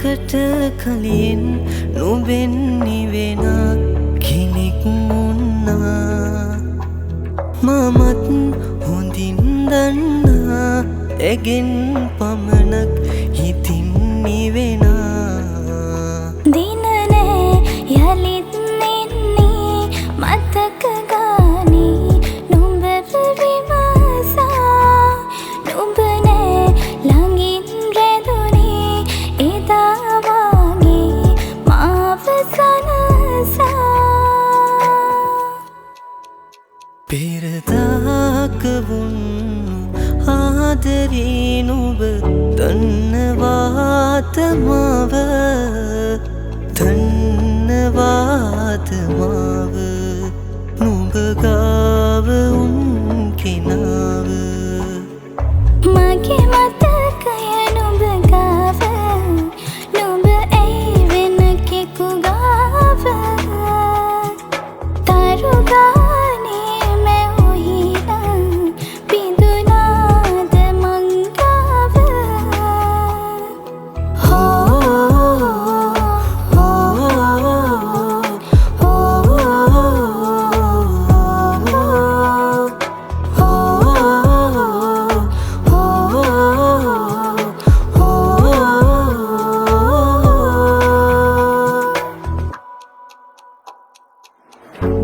අපට කලින් නොවෙන්නේ වෙන කෙනෙක් වුණා මමත් හොඳින් දන්නා ඇගෙන් පමණක් හිතින් නිවෙනා දින නෑ යලිත් එන්නේ මතක ගානේ නුඹ විමසා නුඹ නෑ ළඟින් රැඳුනේ එදා වාගේ මාව සනසා පෙරදාක වුණු ආදරේ නුඹ දන්නවාද මාව දන්නවාද මාව නුඹ ගාව උන් කෙනාව මගේ මතකය නුඹ ගාව නුඹ ඇයි වෙන කෙකු ගාව තරු ගානේ මැවුහිලා බිඳුනාද මං ගාව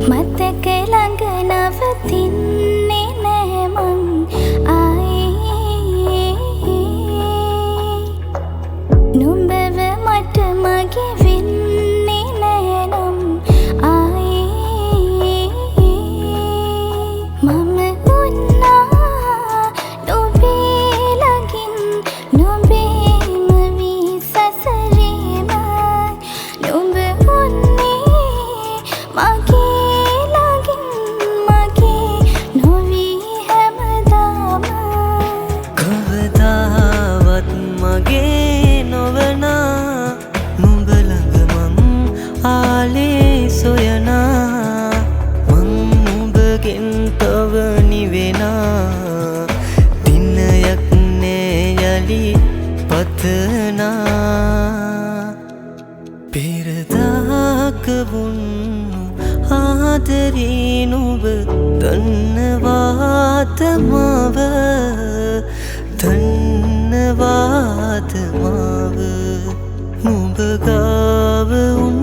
මතක ළඟ නවතින්නේ නෑ මං ආයේ නුඹව මට මගේ වෙන්නේ නෑ නම් ආයේ මම උන්නා නුඹේ ළඟින් නුඹේම වී සසරේම නුඹ උන්නේ මගේ කවදාවත් මගේ නොවනා නුඹ ළඟ මං ආලේ සොයනා මං නුඹගෙන් තව නිවෙනා දිනයක් නෑ යලි පතනා පෙරදාක වුණු ආදරේ නුඹ දන්නවාද මාව දන්නවාද මාව නුඹ ගාව උන්